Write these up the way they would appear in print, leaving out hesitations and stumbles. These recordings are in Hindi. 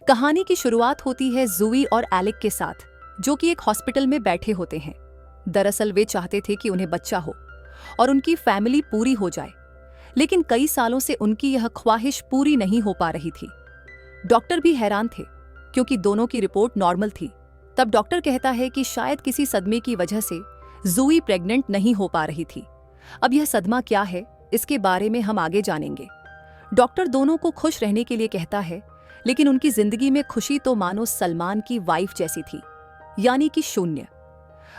कहानी की शुरुआत होती है ज़ोई और एलेक के साथ, जो कि एक हॉस्पिटल में बैठे होते हैं। दरअसल वे चाहते थे कि उन्हें बच्चा हो और उनकी फैमिली पूरी हो जाए, लेकिन कई सालों से उनकी यह ख्वाहिश पूरी नहीं हो पा रही थी। डॉक्टर भी हैरान थे, क्योंकि दोनों की रिपोर्ट नॉर्मल थी। तब डॉक्टर कहता है कि शायद किसी सदमे की वजह से ज़ोई प्रेग्नेंट नहीं हो पा रही थी। अब यह सदमा क्या है, इसके बारे में हम आगे जानेंगे। डॉक्टर दोनों को खुश रहने के लिए कहता है, लेकिन उनकी जिंदगी में खुशी तो मानो सलमान की वाइफ जैसी थी, यानी कि शून्य।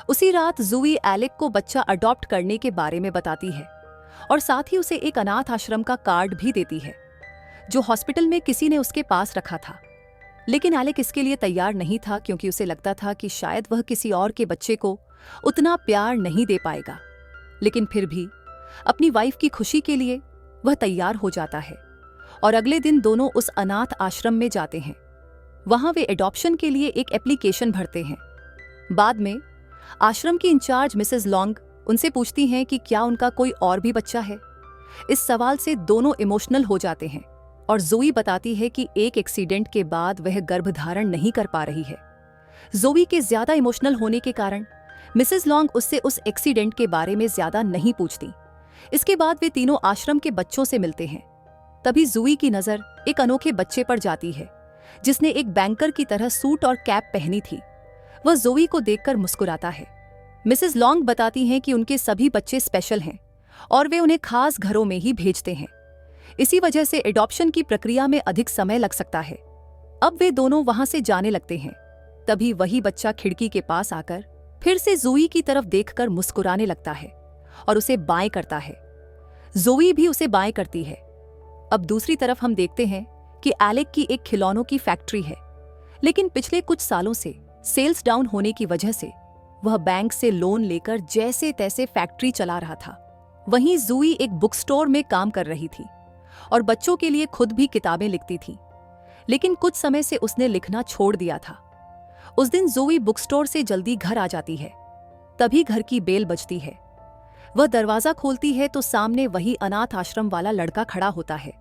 उसी रात ज़ोई एलेक को बच्चा अडॉप्ट करने के बारे में बताती है और साथ ही उसे एक अनाथ आश्रम का कार्ड भी देती है, जो हॉस्पिटल में किसी ने उसके पास रखा था। लेकिन एलेक इसके लिए तैयार नहीं था, क्योंकि उसे लगता था कि शायद वह किसी और के बच्चे को उतना प्यार नहीं दे पाएगा। लेकिन फिर भी अपनी वाइफ की खुशी के लिए वह तैयार हो जाता है और अगले दिन दोनों उस अनाथ आश्रम में जाते हैं। वहां वे एडॉप्शन के लिए एक एप्लीकेशन भरते हैं। बाद में आश्रम की इंचार्ज मिसेस लॉन्ग उनसे पूछती हैं कि क्या उनका कोई और भी बच्चा है। इस सवाल से दोनों इमोशनल हो जाते हैं और ज़ोई बताती है कि एक एक्सीडेंट के बाद वह गर्भधारण नहीं कर पा रही है। ज़ोई के ज्यादा इमोशनल होने के कारण मिसेस लॉन्ग उससे उस एक्सीडेंट के बारे में ज्यादा नहीं पूछती। इसके बाद वे तीनों आश्रम के बच्चों से मिलते हैं। तभी ज़ोई की नजर एक अनोखे बच्चे पर जाती है, जिसने एक बैंकर की तरह सूट और कैप पहनी थी। वह ज़ोई को देखकर मुस्कुराता है। मिसेस लॉन्ग बताती हैं कि उनके सभी बच्चे स्पेशल हैं और वे उन्हें खास घरों में ही भेजते हैं। इसी वजह से एडॉप्शन की प्रक्रिया में अधिक समय लग सकता है। अब वे दोनों वहां से जाने लगते हैं। तभी वही बच्चा खिड़की के पास आकर फिर से ज़ोई की तरफ देखकर मुस्कुराने लगता है और उसे बाएं करता है। ज़ोई भी उसे बाएं करती है। अब दूसरी तरफ हम देखते हैं कि एलेक की एक खिलौनों की फैक्ट्री है, लेकिन पिछले कुछ सालों से सेल्स डाउन होने की वजह से वह बैंक से लोन लेकर जैसे तैसे फैक्ट्री चला रहा था। वहीं ज़ोई एक बुक स्टोर में काम कर रही थी और बच्चों के लिए खुद भी किताबें लिखती थी, लेकिन कुछ समय से उसने लिखना छोड़ दिया था। उस दिन ज़ोई बुक स्टोर से जल्दी घर आ जाती है। तभी घर की बेल बजती है। वह दरवाजा खोलती है तो सामने वही अनाथ आश्रम वाला लड़का खड़ा होता है।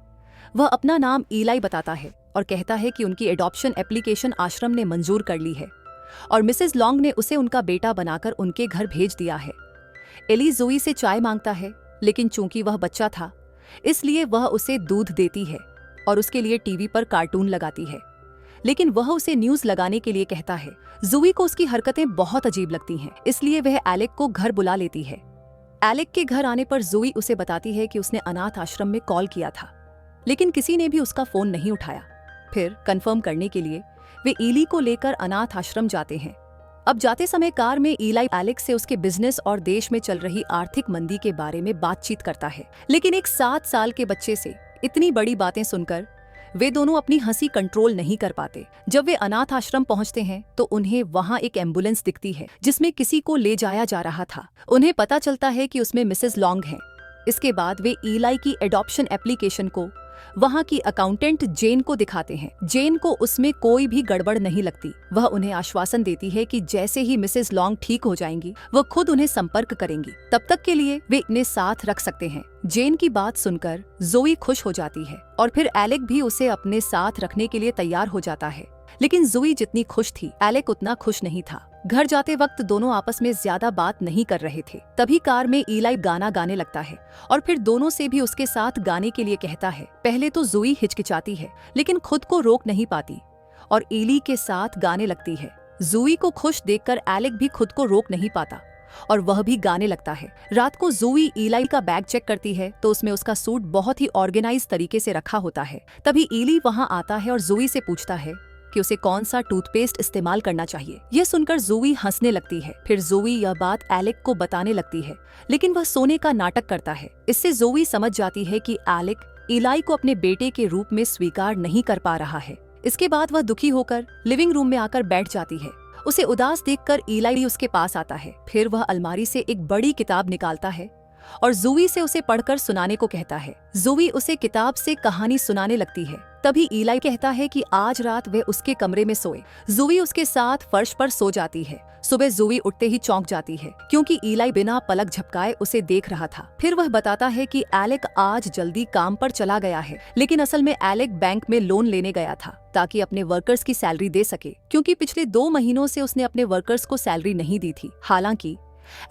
वह अपना नाम ईलाई बताता है और कहता है कि उनकी एडॉप्शन एप्लीकेशन आश्रम ने मंजूर कर ली है और मिसेस लॉन्ग ने उसे उनका बेटा बनाकर उनके घर भेज दिया है। एली ज़ोई से चाय मांगता है, लेकिन चूंकि वह बच्चा था इसलिए वह उसे दूध देती है और उसके लिए टीवी पर कार्टून लगाती है। लेकिन वह उसे न्यूज लगाने के लिए कहता है। ज़ोई को उसकी हरकतें बहुत अजीब लगती हैं, इसलिए वह एलेक को घर बुला लेती है। एलेक के घर आने पर ज़ोई उसे बताती है कि उसने अनाथ आश्रम में कॉल किया था, लेकिन किसी ने भी उसका फोन नहीं उठाया। फिर कंफर्म करने के लिए वे ईली को लेकर अनाथ आश्रम जाते हैं। अब जाते समय कार में ईलाई एलेक से उसके बिजनेस और देश में चल रही आर्थिक मंदी के बारे में बातचीत करता है, लेकिन एक 7 साल के बच्चे से इतनी बड़ी बातें सुनकर वे दोनों अपनी हंसी कंट्रोल नहीं कर पाते। जब वे अनाथ आश्रम पहुंचते हैं तो उन्हें वहां एक एम्बुलेंस दिखती है, जिसमें किसी को ले जाया जा रहा था। उन्हें पता चलता है कि उसमें मिसेस लॉन्ग हैं। इसके बाद वे ईलाई की एडॉप्शन एप्लीकेशन को वहां की अकाउंटेंट जेन को दिखाते हैं। जेन को उसमें कोई भी गड़बड़ नहीं लगती। वह उन्हें आश्वासन देती है कि जैसे ही मिसेस लॉन्ग ठीक हो जाएंगी वह खुद उन्हें संपर्क करेंगी। तब तक के लिए वे इन्हें साथ रख सकते हैं। जेन की बात सुनकर ज़ोई खुश हो जाती है और फिर एलेक भी उसे अपने साथ रखने के लिए तैयार हो जाता है। लेकिन ज़ोई जितनी खुश थी, एलेक उतना खुश नहीं था। घर जाते वक्त दोनों आपस में ज्यादा बात नहीं कर रहे थे। तभी कार में ईलाई गाना गाने लगता है और फिर दोनों से भी उसके साथ गाने के लिए कहता है। पहले तो ज़ोई हिचकिचाती है, लेकिन खुद को रोक नहीं पाती और ईली के साथ गाने लगती है। ज़ोई को खुश देखकर एलेक भी खुद को रोक नहीं पाता और वह भी गाने लगता है। रात को ज़ोई ईलाई का बैग चेक करती है तो उसमें उसका सूट बहुत ही ऑर्गेनाइज तरीके से रखा होता है। तभी ईली वहां आता है और ज़ोई से पूछता है कि उसे कौन सा टूथपेस्ट इस्तेमाल करना चाहिए। यह सुनकर ज़ोई हंसने लगती है। फिर ज़ोई यह बात एलेक को बताने लगती है, लेकिन वह सोने का नाटक करता है। इससे ज़ोई समझ जाती है कि एलेक ईलाई को अपने बेटे के रूप में स्वीकार नहीं कर पा रहा है। इसके बाद वह दुखी होकर लिविंग रूम में आकर बैठ जाती है। उसे उदास देखकर ईलाई उसके पास आता है। फिर वह अलमारी से एक बड़ी किताब निकालता है और ज़ोई से उसे पढ़कर सुनाने को कहता है। ज़ोई उसे किताब से कहानी सुनाने लगती है। तभी ईलाई कहता है कि आज रात वह उसके कमरे में सोए। ज़ूई उसके साथ फर्श पर सो जाती है। सुबह ज़ूई उठते ही चौंक जाती है क्योंकि ईलाई बिना पलक झपकाए उसे देख रहा था। फिर वह बताता है कि एलेक आज जल्दी काम पर चला गया है, लेकिन असल में एलेक बैंक में लोन लेने गया था ताकि अपने वर्कर्स की सैलरी दे सके, क्योंकि पिछले 2 महीनों से उसने अपने वर्कर्स को सैलरी नहीं दी थी। हालांकि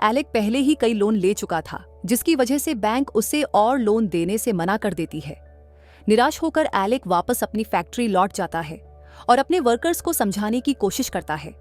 एलेक पहले ही कई लोन ले चुका था, जिसकी वजह से बैंक उसे और लोन देने से मना कर देती है। निराश होकर एलेक वापस अपनी फैक्ट्री लौट जाता है और अपने वर्कर्स को समझाने की कोशिश करता है।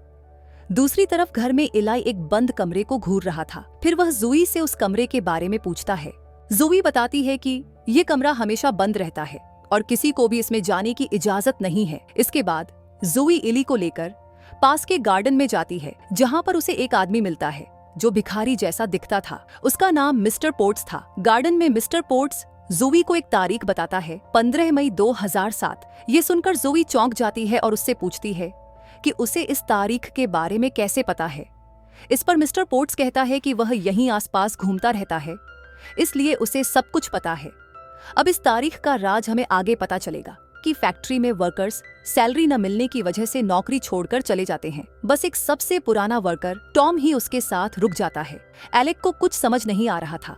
दूसरी तरफ घर में इलाई एक बंद कमरे को घूर रहा था। फिर वह ज़ूई से उस कमरे के बारे में पूछता है। ज़ूई बताती है कि ये कमरा हमेशा बंद रहता है और किसी को भी इसमें जाने की इजाजत नहीं है। इसके बाद ज़ूई इली को लेकर पास के गार्डन में जाती है, जहाँ पर उसे एक आदमी मिलता है जो भिखारी जैसा दिखता था। उसका नाम मिस्टर पोर्ट्स था। गार्डन में मिस्टर पोर्ट्स ज़ूई को एक तारीख बताता है, 15 मई 2007। ये सुनकर ज़ूई चौंक जाती है और उससे पूछती है कि उसे इस तारीख के बारे में कैसे पता है। इस पर मिस्टर पोर्ट्स कहता है कि वह यहीं आसपास घूमता रहता है, इसलिए उसे सब कुछ पता है। अब इस तारीख का राज हमें आगे पता चलेगा कि फैक्ट्री में वर्कर्स सैलरी न मिलने की वजह से नौकरी छोड़कर चले जाते हैं। बस एक सबसे पुराना वर्कर टॉम ही उसके साथ रुक जाता है। एलेक को कुछ समझ नहीं आ रहा था,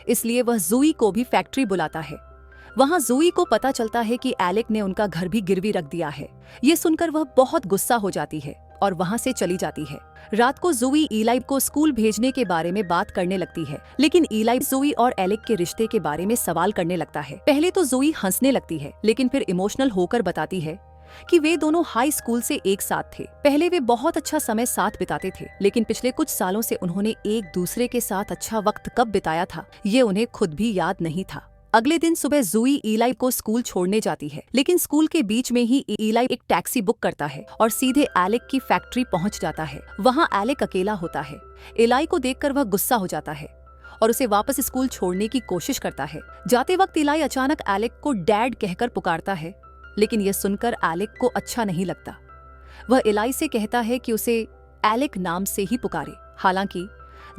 इसलिए वह ज़ूई को भी फैक्ट्री बुलाता है। वहां ज़ूई को पता चलता है कि एलेक ने उनका घर भी गिरवी रख दिया है। ये सुनकर वह बहुत गुस्सा हो जाती है और वहां से चली जाती है। रात को ज़ूई ईलाई को स्कूल भेजने के बारे में बात करने लगती है, लेकिन ईलाई ज़ूई और एलेक के रिश्ते के बारे में सवाल करने लगता है। पहले तो ज़ूई हंसने लगती है, लेकिन फिर इमोशनल होकर बताती है कि वे दोनों हाई स्कूल से एक साथ थे। पहले वे बहुत अच्छा समय साथ बिताते थे, लेकिन पिछले कुछ सालों से उन्होंने एक दूसरे के साथ अच्छा वक्त कब बिताया था ये उन्हें खुद भी याद नहीं था। अगले दिन सुबह ज़ूई ईलाई को स्कूल छोड़ने जाती है, लेकिन स्कूल के बीच में ही ईलाई एक टैक्सी बुक करता है और सीधे एलेक की फैक्ट्री पहुंच जाता है। वहां एलेक अकेला होता है। ईलाई को देखकर वह गुस्सा हो जाता है और उसे वापस स्कूल छोड़ने की कोशिश करता है। जाते वक्त ईलाई अचानक एलेक को डैड कहकर पुकारता है, लेकिन यह सुनकर एलेक को अच्छा नहीं लगता। वह ईलाई से कहता है कि उसे एलेक नाम से ही पुकारे। हालांकि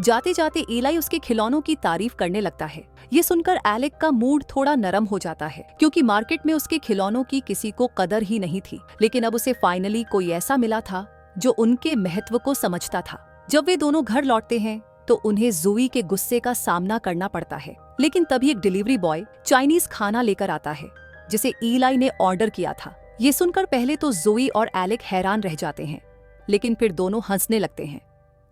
जाते जाते ईलाई उसके खिलौनों की तारीफ करने लगता है। ये सुनकर एलेक का मूड थोड़ा नरम हो जाता है, क्योंकि मार्केट में उसके खिलौनों की किसी को कदर ही नहीं थी। लेकिन अब उसे फाइनली कोई ऐसा मिला था जो उनके महत्व को समझता था। जब वे दोनों घर लौटते हैं तो उन्हें ज़ूई के गुस्से का सामना करना पड़ता है। लेकिन तभी एक डिलीवरी बॉय चाइनीज खाना लेकर आता है जिसे ईलाई ने ऑर्डर किया था। ये सुनकर पहले तो ज़ूई और एलेक हैरान रह जाते हैं, लेकिन फिर दोनों हंसने लगते हैं।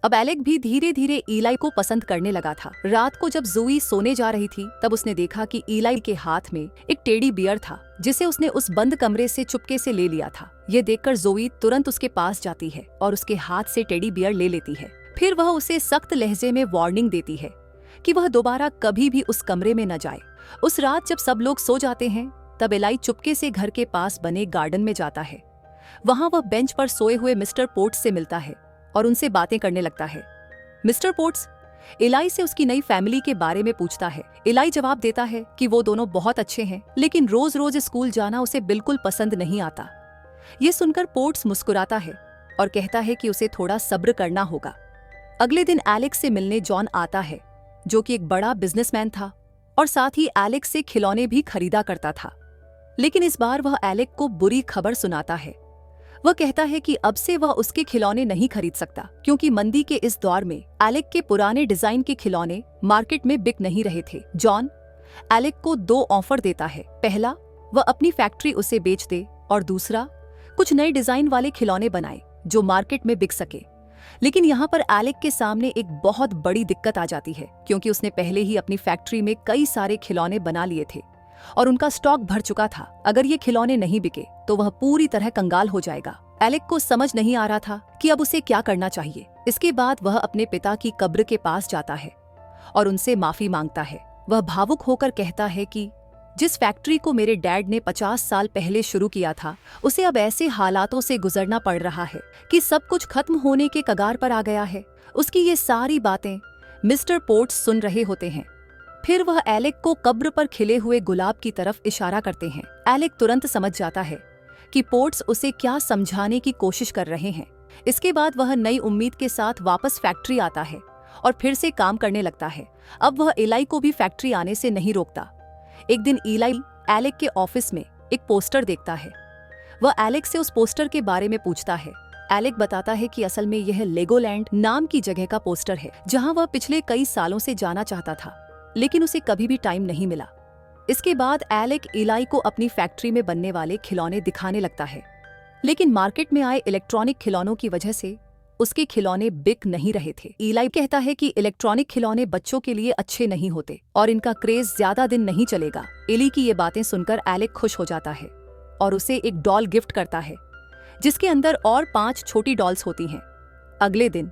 अब एलेक भी धीरे धीरे ईलाई को पसंद करने लगा था। रात को जब ज़ूई सोने जा रही थी तब उसने देखा कि ईलाई के हाथ में एक टेडी बियर था, जिसे उसने उस बंद कमरे से चुपके से ले लिया था। ये देखकर ज़ूई तुरंत उसके पास जाती है और उसके हाथ से टेडी बियर ले लेती है। फिर वह उसे सख्त लहजे में वार्निंग देती है कि वह दोबारा कभी भी उस कमरे में न जाए। उस रात जब सब लोग सो जाते हैं तब ईलाई चुपके से घर के पास बने गार्डन में जाता है। वहां वह बेंच पर सोए हुए मिस्टर पोर्ट्स से मिलता है और उनसे बातें करने लगता है। मिस्टर पोर्ट्स ईलाई से उसकी नई फैमिली के बारे में पूछता है। ईलाई जवाब देता है कि वो दोनों बहुत अच्छे हैं, लेकिन रोज रोज स्कूल जाना उसे बिल्कुल पसंद नहीं आता। ये सुनकर पोर्ट्स मुस्कुराता है और कहता है कि उसे थोड़ा सब्र करना होगा। अगले दिन एलेक्स से मिलने जॉन आता है, जो कि एक बड़ा बिजनेसमैन था और साथ ही एलेक्स से खिलौने भी खरीदा करता था। लेकिन इस बार वह एलेक को बुरी खबर सुनाता है। वह कहता है कि अब से वह उसके खिलौने नहीं खरीद सकता, क्योंकि मंदी के इस दौर में एलेक के पुराने डिजाइन के खिलौने मार्केट में बिक नहीं रहे थे। जॉन एलेक को 2 ऑफर देता है। पहला, वह अपनी फैक्ट्री उसे बेच दे और दूसरा, कुछ नए डिजाइन वाले खिलौने बनाए जो मार्केट में बिक सके। लेकिन यहाँ पर एलेक के सामने एक बहुत बड़ी दिक्कत आ जाती है, क्योंकि उसने पहले ही अपनी फैक्ट्री में कई सारे खिलौने बना लिए थे और उनका स्टॉक भर चुका था। अगर ये खिलौने नहीं बिके तो वह पूरी तरह कंगाल हो जाएगा। एलेक को समझ नहीं आ रहा था कि अब उसे क्या करना चाहिए। इसके बाद वह अपने पिता की कब्र के पास जाता है और उनसे माफी मांगता है। वह भावुक होकर कहता है कि जिस फैक्ट्री को मेरे डैड ने 50 साल पहले शुरू किया था, उसे अब ऐसे हालातों से गुजरना पड़ रहा है कि सब कुछ खत्म होने के कगार पर आ गया है। उसकी ये सारी बातें मिस्टर पोर्ट्स सुन रहे होते हैं। फिर वह एलेक को कब्र पर खिले हुए गुलाब की तरफ इशारा करते हैं। एलेक तुरंत समझ जाता है कि पोर्ट्स उसे क्या समझाने की कोशिश कर रहे हैं। इसके बाद वह नई उम्मीद के साथ वापस फैक्ट्री आता है और फिर से काम करने लगता है। अब वह ईलाई को भी फैक्ट्री आने से नहीं रोकता। एक दिन ईलाई एलेक के ऑफिस में एक पोस्टर देखता है। वह एलेक्स से उस पोस्टर के बारे में पूछता है। एलेक बताता है कि असल में यह लेगोलैंड नाम की जगह का पोस्टर है, जहां वह पिछले कई सालों से जाना चाहता था, लेकिन उसे कभी भी टाइम नहीं मिला। इसके बाद एलेक इलाई को अपनी फैक्ट्री में बनने वाले खिलौने दिखाने लगता है, लेकिन मार्केट में आए इलेक्ट्रॉनिक खिलौनों की वजह से उसके खिलौने बिक नहीं रहे थे। इलाई कहता है कि इलेक्ट्रॉनिक खिलौने बच्चों के लिए अच्छे नहीं होते और इनका क्रेज ज्यादा दिन नहीं चलेगा। इली की ये बातें सुनकर एलेक खुश हो जाता है और उसे एक डॉल गिफ्ट करता है, जिसके अंदर और 5 छोटी डॉल्स होती हैं। अगले दिन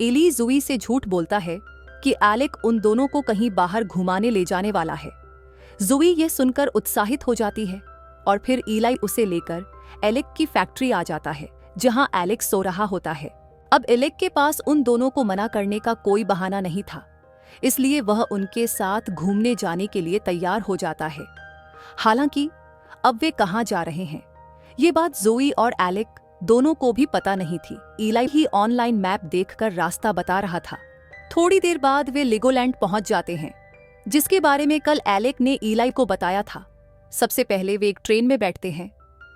इली ज़ुई से झूठ बोलता है कि एलेक उन दोनों को कहीं बाहर घुमाने ले जाने वाला है। ज़ुई यह सुनकर उत्साहित हो जाती है और फिर इलाई उसे लेकर एलेक की फैक्ट्री आ जाता है, जहां एलेक सो रहा होता है। अब एलेक के पास उन दोनों को मना करने का कोई बहाना नहीं था, इसलिए वह उनके साथ घूमने जाने के लिए तैयार हो जाता है। हालांकि अब वे कहाँ जा रहे हैं, ये बात ज़ोई और एलेक दोनों को भी पता नहीं थी। इलाई ही ऑनलाइन मैप देखकर रास्ता बता रहा था। थोड़ी देर बाद वे लेगोलैंड पहुंच जाते हैं, जिसके बारे में कल एलेक ने इलाई को बताया था। सबसे पहले वे एक ट्रेन में बैठते हैं।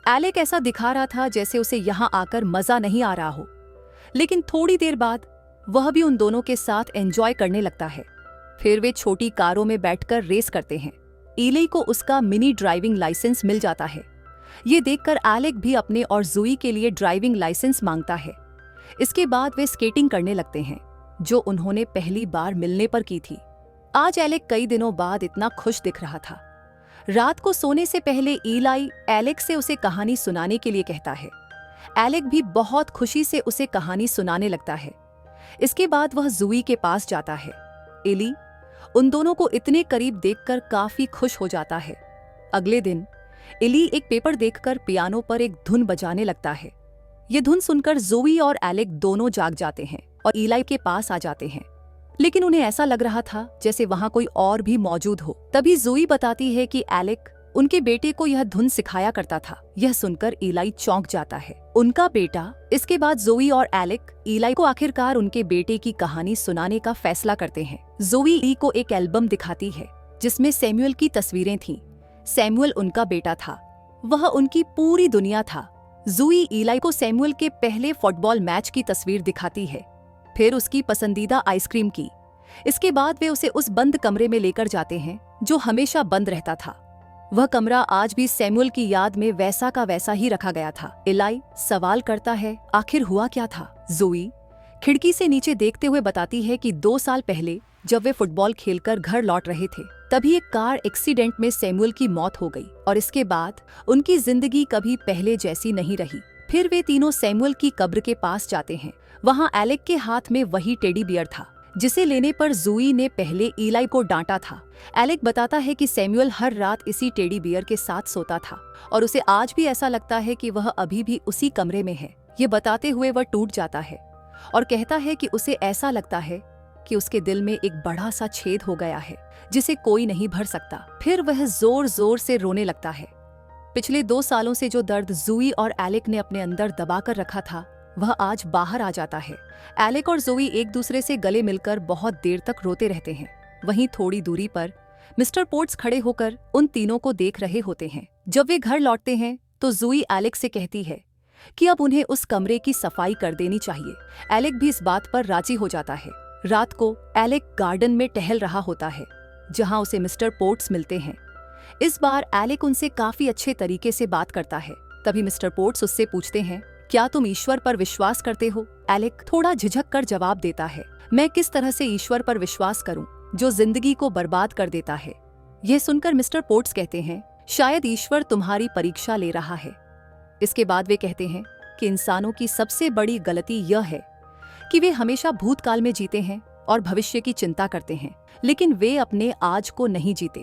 एलेक ऐसा दिखा रहा था जैसे उसे यहाँ आकर मजा नहीं आ रहा हो, लेकिन थोड़ी देर बाद वह भी उन दोनों के साथ एंजॉय करने लगता है। फिर वे छोटी कारों में बैठकर रेस करते हैं। इलाई को उसका मिनी ड्राइविंग लाइसेंस मिल जाता है। ये देखकर एलेक भी अपने और ज़ुई के लिए ड्राइविंग लाइसेंस मांगता है। इसके बाद वे स्केटिंग करने लगते हैं, जो उन्होंने पहली बार मिलने पर की थी। आज एलेक कई दिनों बाद इतना खुश दिख रहा था। रात को सोने से पहले इलाई एलेक से उसे कहानी सुनाने के लिए कहता है। एलेक भी बहुत खुशी से उसे कहानी सुनाने लगता है। इसके बाद वह ज़ुई के पास जाता है। इली उन दोनों को इतने करीब देखकर काफी खुश हो जाता है। अगले दिन इली एक पेपर देखकर पियानो पर एक धुन बजाने लगता है। ये धुन सुनकर ज़ोई और एलेक दोनों जाग जाते हैं और इलाई के पास आ जाते हैं, लेकिन उन्हें ऐसा लग रहा था जैसे वहां कोई और भी मौजूद हो। तभी ज़ोई बताती है कि एलेक उनके बेटे को यह धुन सिखाया करता था। यह सुनकर इलाई चौंक जाता है, उनका बेटा। इसके बाद ज़ोई और एलेक इलाई को आखिरकार उनके बेटे की कहानी सुनाने का फैसला करते हैं। ज़ोई इली को एक एल्बम दिखाती है जिसमें सैमुअल की तस्वीरें थीं। सैमुअल उनका बेटा था, वह उनकी पूरी दुनिया था। ज़ोई इलाई को सैमुअल के पहले फुटबॉल मैच की तस्वीर दिखाती है, फिर उसकी पसंदीदा आइसक्रीम की। इसके बाद वे उसे उस बंद कमरे में लेकर जाते हैं जो हमेशा बंद रहता था। वह कमरा आज भी सैमुअल की याद में वैसा का वैसा ही रखा गया था। इलाई सवाल करता है, आखिर हुआ क्या था? ज़ोई खिड़की से नीचे देखते हुए बताती है कि 2 साल पहले जब वे फुटबॉल खेलकर घर लौट रहे थे, तभी एक कार एक्सीडेंट में सैमुअल की मौत हो गई और इसके बाद उनकी जिंदगी कभी पहले जैसी नहीं रही। फिर वे तीनों सैमुअल की कब्र के पास जाते हैं। वहाँ एलेक के हाथ में वही टेडी बियर था जिसे लेने पर ज़ोई ने पहले इलाई को डांटा था। एलेक बताता है कि सैमुअल हर रात इसी टेडी बियर के साथ सोता था और उसे आज भी ऐसा लगता है कि वह अभी भी उसी कमरे में है। ये बताते हुए वह टूट जाता है और कहता है कि उसे ऐसा लगता है कि उसके दिल में एक बड़ा सा छेद हो गया है जिसे कोई नहीं भर सकता। फिर वह जोर जोर से रोने लगता है। पिछले 2 सालों से जो दर्द ज़ोई और एलेक ने अपने अंदर दबाकर रखा था, वह आज बाहर आ जाता है। एलेक और ज़ोई एक दूसरे से गले मिलकर बहुत देर तक रोते रहते हैं। वहीं थोड़ी दूरी पर मिस्टर पोर्ट्स खड़े होकर उन तीनों को देख रहे होते हैं। जब वे घर लौटते हैं तो ज़ोई एलेक से कहती है कि अब उन्हें उस कमरे की सफाई कर देनी चाहिए। एलेक भी इस बात पर राजी हो जाता है। रात को एलेक गार्डन में टहल रहा होता है, जहां उसे मिस्टर पोर्ट्स मिलते हैं। इस बार एलेक उनसे काफी अच्छे तरीके से बात करता है। तभी मिस्टर पोर्ट्स उससे पूछते हैं, क्या तुम ईश्वर पर विश्वास करते हो? एलेक थोड़ा झिझक कर जवाब देता है, मैं किस तरह से ईश्वर पर विश्वास करूं जो जिंदगी को बर्बाद कर देता है? यह सुनकर मिस्टर पोर्ट्स कहते हैं, शायद ईश्वर तुम्हारी परीक्षा ले रहा है। इसके बाद वे कहते हैं कि इंसानों की सबसे बड़ी गलती यह है कि वे हमेशा भूतकाल में जीते हैं और भविष्य की चिंता करते हैं, लेकिन वे अपने आज को नहीं जीते।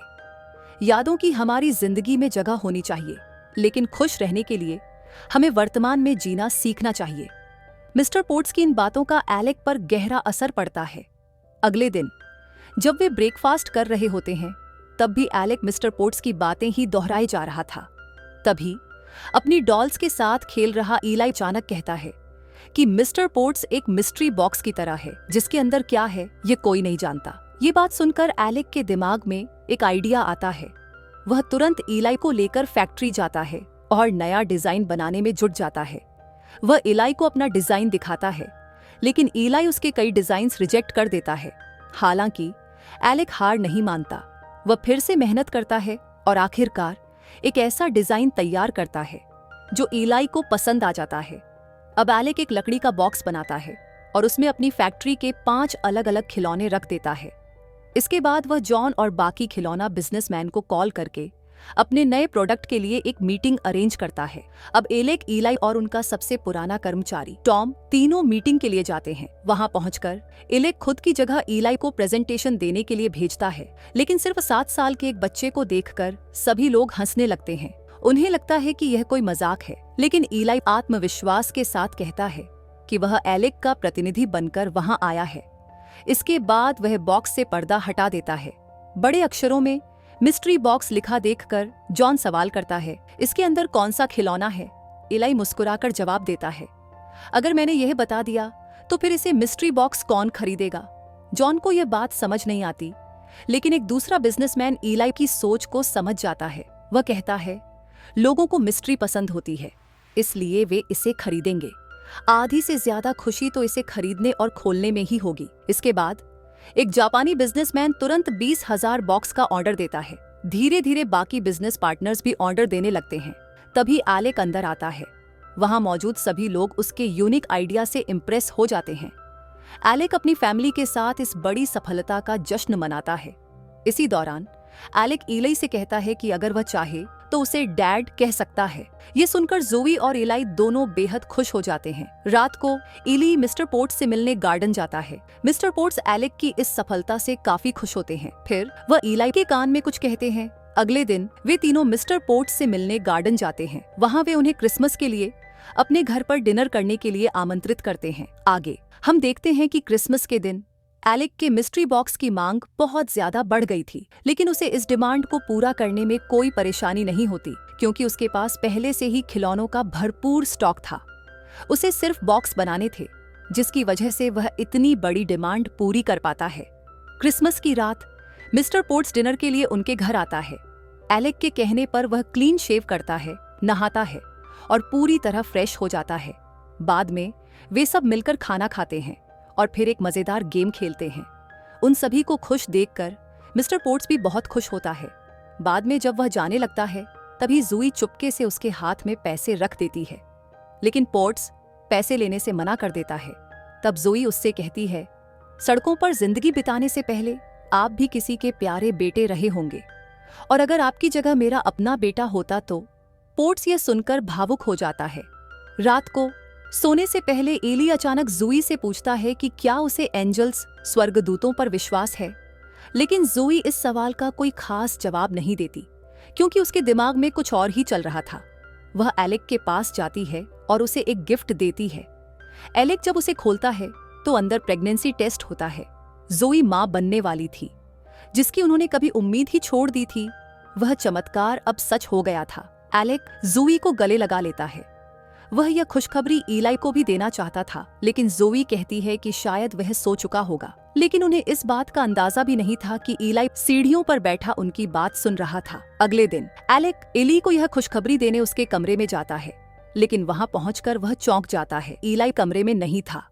यादों की हमारी जिंदगी में जगह होनी चाहिए, लेकिन खुश रहने के लिए हमें वर्तमान में जीना सीखना चाहिए। मिस्टर पोर्ट्स की इन बातों का एलेक पर गहरा असर पड़ता है। अगले दिन जब वे ब्रेकफास्ट कर रहे होते हैं, तब भी एलेक मिस्टर पोर्ट्स की बातें ही दोहराए जा रहा था। तभी अपनी डॉल्स के साथ खेल रहा इलाई अचानक कहता है कि मिस्टर पोर्ट्स एक मिस्ट्री बॉक्स की तरह है, जिसके अंदर क्या है ये कोई नहीं जानता। ये बात सुनकर एलेक के दिमाग में एक आइडिया आता है। वह तुरंत इलाई को लेकर फैक्ट्री जाता है और नया डिजाइन बनाने में जुट जाता है। वह इलाई को अपना डिजाइन दिखाता है, लेकिन इलाई उसके कई डिजाइन्स रिजेक्ट कर देता है। हालांकि एलेक हार नहीं मानता। वह फिर से मेहनत करता है और आखिरकार एक ऐसा डिजाइन तैयार करता है जो इलाई को पसंद आ जाता है। अब एलेक एक लकड़ी का बॉक्स बनाता है और उसमें अपनी फैक्ट्री के 5 अलग अलग खिलौने रख देता है। इसके बाद वह जॉन और बाकी खिलौना बिजनेसमैन को कॉल करके अपने नए प्रोडक्ट के लिए एक मीटिंग अरेंज करता है। अब एलेक, इलाई और उनका सबसे पुराना कर्मचारी टॉम तीनों मीटिंग के लिए जाते हैं। वहां पहुंचकर एलेक खुद की जगह इलाई को प्रेजेंटेशन देने के लिए भेजता है, लेकिन सिर्फ 7 साल के एक बच्चे को देखकर सभी लोग हंसने लगते हैं। उन्हें लगता है कि यह कोई मजाक है, लेकिन इलाई आत्मविश्वास के साथ कहता है कि वह एलेक का प्रतिनिधि बनकर वहां आया है। इसके बाद वह बॉक्स से पर्दा हटा देता है। बड़े अक्षरों में मिस्ट्री बॉक्स लिखा देखकर जॉन सवाल करता है, इसके अंदर कौन सा खिलौना है? इलाई मुस्कुराकर जवाब देता है, अगर मैंने यह बता दिया तो फिर इसे मिस्ट्री बॉक्स कौन खरीदेगा? जॉन को यह बात समझ नहीं आती, लेकिन एक दूसरा बिजनेसमैन इलाई की सोच को समझ जाता है। वह कहता है, लोगों को मिस्ट्री पसंद होती है, इसलिए वे इसे खरीदेंगे। आधी से ज्यादा खुशी तो इसे खरीदने और खोलने में ही होगी। इसके बाद एक जापानी बिजनेसमैन तुरंत 20,000 बॉक्स का ऑर्डर देता है। धीरे धीरे बाकी बिजनेस पार्टनर्स भी ऑर्डर देने लगते हैं। तभी एलेक अंदर आता है। वहां मौजूद सभी लोग उसके यूनिक आइडिया से इम्प्रेस हो जाते हैं। एलेक अपनी फैमिली के साथ इस बड़ी सफलता का जश्न मनाता है। इसी दौरान एलेक इलाई से कहता है कि अगर वह चाहे तो उसे डैड कह सकता है। ये सुनकर जोई और इलाई दोनों बेहद खुश हो जाते हैं। रात को इली मिस्टर पोर्ट्स से मिलने गार्डन जाता है। मिस्टर पोर्ट्स एलेक की इस सफलता से काफी खुश होते हैं। फिर वह इलाई के कान में कुछ कहते हैं। अगले दिन वे तीनों मिस्टर पोर्ट्स से मिलने गार्डन जाते हैं। वहाँ वे उन्हें क्रिसमस के लिए अपने घर पर डिनर करने के लिए आमंत्रित करते हैं। आगे हम देखते हैं कि क्रिसमस के दिन एलेक के मिस्ट्री बॉक्स की मांग बहुत ज्यादा बढ़ गई थी, लेकिन उसे इस डिमांड को पूरा करने में कोई परेशानी नहीं होती, क्योंकि उसके पास पहले से ही खिलौनों का भरपूर स्टॉक था। उसे सिर्फ बॉक्स बनाने थे, जिसकी वजह से वह इतनी बड़ी डिमांड पूरी कर पाता है। क्रिसमस की रात मिस्टर पोर्ट्स डिनर के लिए उनके घर आता है। एलेक के कहने पर वह क्लीन शेव करता है, नहाता है और पूरी तरह फ्रेश हो जाता है। बाद में वे सब मिलकर खाना खाते हैं और फिर एक मजेदार गेम खेलते हैं। उन सभी को खुश देखकर मिस्टर पोर्ट्स भी बहुत खुश होता है। बाद में जब वह जाने लगता है, तभी जोई चुपके से उसके हाथ में पैसे रख देती है, लेकिन पोर्ट्स पैसे लेने से मना कर देता है। तब जोई उससे कहती है, सड़कों पर जिंदगी बिताने से पहले आप भी किसी के प्यारे बेटे रहे होंगे, और अगर आपकी जगह मेरा अपना बेटा होता तो। पोर्ट्स यह सुनकर भावुक हो जाता है। रात को सोने से पहले एली अचानक जोई से पूछता है कि क्या उसे एंजल्स, स्वर्गदूतों पर विश्वास है, लेकिन जोई इस सवाल का कोई खास जवाब नहीं देती, क्योंकि उसके दिमाग में कुछ और ही चल रहा था। वह एलेक के पास जाती है और उसे एक गिफ्ट देती है। एलेक जब उसे खोलता है तो अंदर प्रेगनेंसी टेस्ट होता है। जोई मां बनने वाली थी, जिसकी उन्होंने कभी उम्मीद ही छोड़ दी थी। वह चमत्कार अब सच हो गया था। एलेक जोई को गले लगा लेता है। वह यह खुशखबरी इलाई को भी देना चाहता था, लेकिन जोई कहती है कि शायद वह सो चुका होगा। लेकिन उन्हें इस बात का अंदाजा भी नहीं था कि इलाई सीढ़ियों पर बैठा उनकी बात सुन रहा था। अगले दिन एलेक इली को यह खुशखबरी देने उसके कमरे में जाता है, लेकिन वहां पहुंचकर वह चौंक जाता है। इलाई कमरे में नहीं था।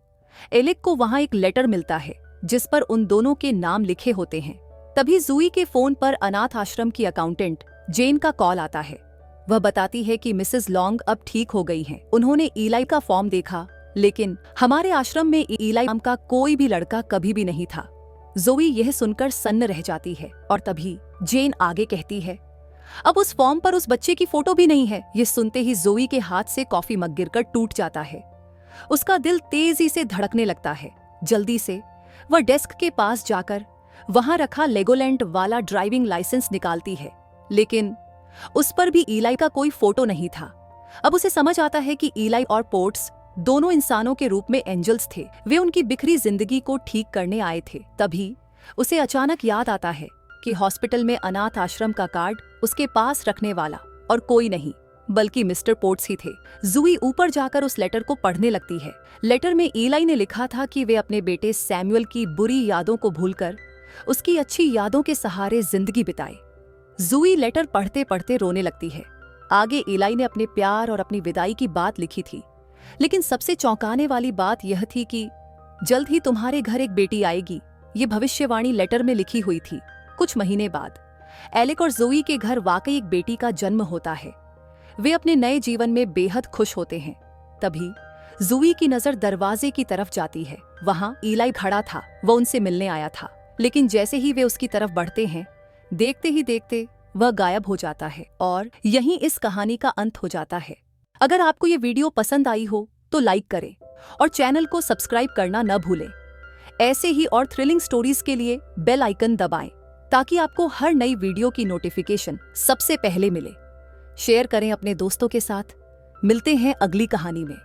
एलेक को वहां एक लेटर मिलता है जिस पर उन दोनों के नाम लिखे होते हैं। तभी जोई के फोन पर अनाथ आश्रम की अकाउंटेंट जेन का कॉल आता है। वह बताती है कि मिसेस लॉन्ग अब ठीक हो गई हैं। उन्होंने इलाई का फॉर्म देखा, लेकिन हमारे आश्रम में इलाई नाम का कोई भी लड़का कभी भी नहीं था। जोई यह सुनकर सन्न रह जाती है और तभी जेन आगे कहती है, अब उस फॉर्म पर उस बच्चे की फोटो भी नहीं है। ये सुनते ही जोई के हाथ से कॉफी मग गिरकर टूट जाता है। उसका दिल तेजी से धड़कने लगता है। जल्दी से वह डेस्क के पास जाकर वहां रखा लेगोलैंड वाला ड्राइविंग लाइसेंस निकालती है, लेकिन उस पर भी इलाई का कोई फोटो नहीं था। अब उसे समझ आता है कि इलाई और पोर्ट्स दोनों इंसानों के रूप में एंजल्स थे। वे उनकी बिखरी जिंदगी को ठीक करने आए थे। तभी उसे अचानक याद आता है कि हॉस्पिटल में अनाथ आश्रम का कार्ड उसके पास रखने वाला और कोई नहीं बल्कि मिस्टर पोर्ट्स ही थे। जोई ऊपर जाकर उस लेटर को पढ़ने लगती है। लेटर में इलाई ने लिखा था कि वे अपने बेटे सैमुअल की बुरी यादों को भूलकर उसकी अच्छी यादों के सहारे जिंदगी बिताए। जूई लेटर पढ़ते पढ़ते रोने लगती है। आगे इलाई ने अपने प्यार और अपनी विदाई की बात लिखी थी, लेकिन सबसे चौंकाने वाली बात यह थी कि जल्द ही तुम्हारे घर एक बेटी आएगी। ये भविष्यवाणी लेटर में लिखी हुई थी। कुछ महीने बाद एलेक और जोई के घर वाकई एक बेटी का जन्म होता है। वे अपने नए जीवन में बेहद खुश होते हैं। तभी जोई की नजर दरवाजे की तरफ जाती है। वहां इलाई खड़ा था। वो उनसे मिलने आया था, लेकिन जैसे ही वे उसकी तरफ बढ़ते हैं, देखते ही देखते वह गायब हो जाता है और यहीं इस कहानी का अंत हो जाता है। अगर आपको ये वीडियो पसंद आई हो तो लाइक करें और चैनल को सब्सक्राइब करना न भूलें। ऐसे ही और थ्रिलिंग स्टोरीज के लिए बेल आइकन दबाएं ताकि आपको हर नई वीडियो की नोटिफिकेशन सबसे पहले मिले। शेयर करें अपने दोस्तों के साथ। मिलते हैं अगली कहानी में।